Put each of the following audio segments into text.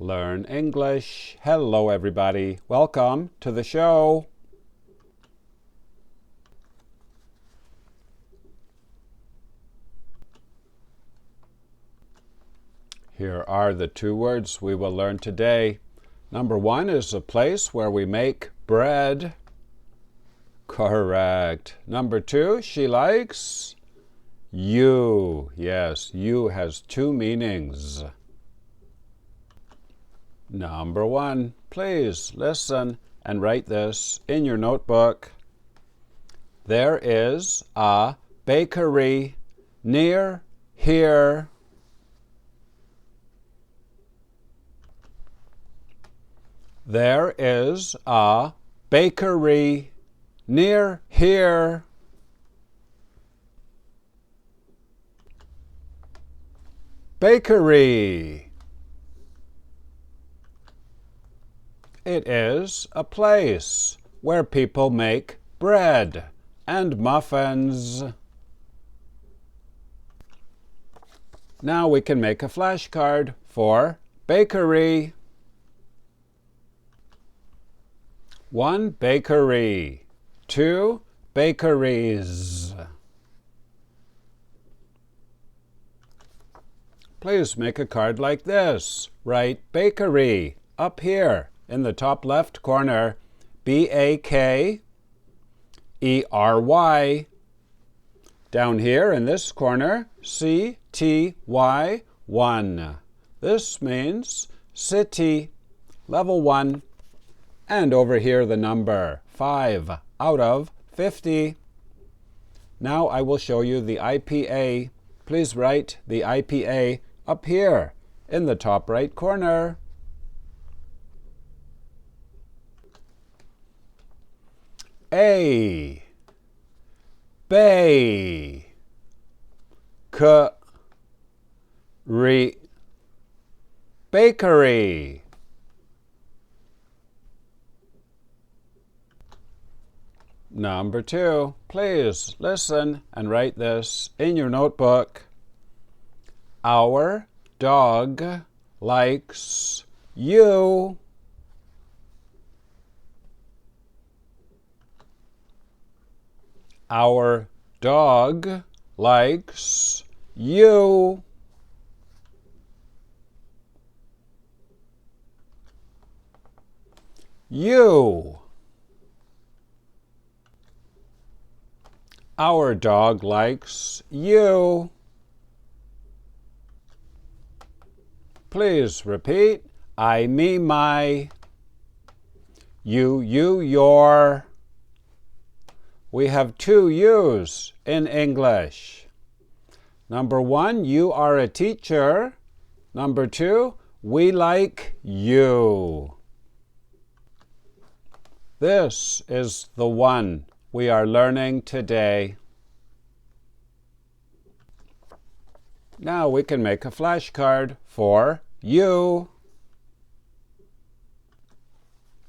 Learn English. Hello, everybody. Welcome to the show. Here are the two words we will learn today. Number one is a place where we make bread. Correct. Number two, she likes you. Yes, you has two meanings. Number one, please listen and write this in your notebook. There is a bakery near here. There is a bakery near here. Bakery. It is a place where people make bread and muffins. Now we can make a flashcard for bakery. One bakery, two bakeries. Please make a card like this. Write bakery up here in the top left corner. B-A-K-E-R-Y. Down here in this corner, C-T-Y 1. This means city, level 1. And over here the number 5 out of 50. Now I will show you the IPA. Please write the IPA up here in the top right corner. A, bay, re, bakery. Number two, please listen and write this in your notebook. Our dog likes you. Our dog likes you. You. Our dog likes you. Please repeat. I, me, my. You, your. We have two yous in English. Number one, you are a teacher. Number two, we like you. This is the one we are learning today. Now we can make a flashcard for you.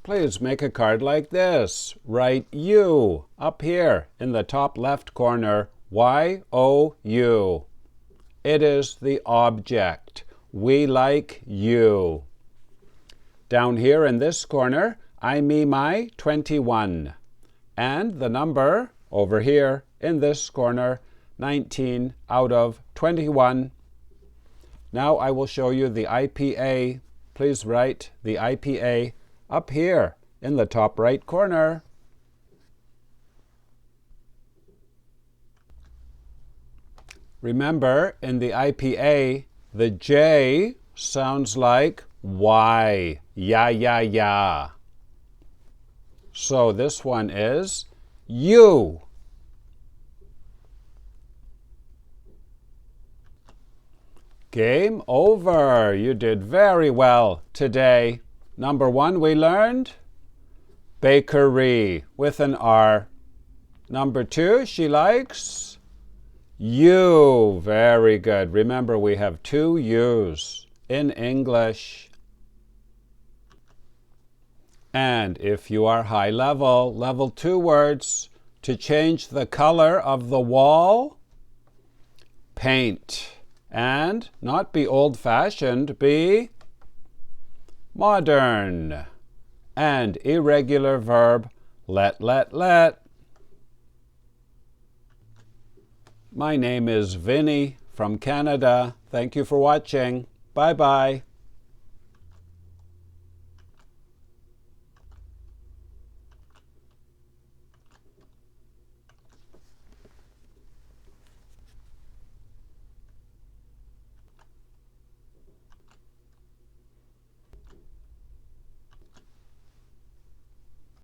Please make a card like this. Write you up here in the top left corner. Y-O-U. It is the object. We like you. Down here in this corner, I, me, my, 21. And the number over here in this corner, 19 out of 21. Now I will show you the IPA. Please write the IPA up here in the top right corner. Remember, in the IPA, the J sounds like Y. Ya, ya, ya. So this one is you. Game over. You did very well today. Number one, we learned bakery with an R. Number two, she likes you. Very good. Remember, we have two U's in English. And if you are high level, level 2 words, to change the color of the wall, paint. And not be old-fashioned, be modern. And irregular verb, let. My name is Vinny from Canada. Thank you for watching. Bye-bye.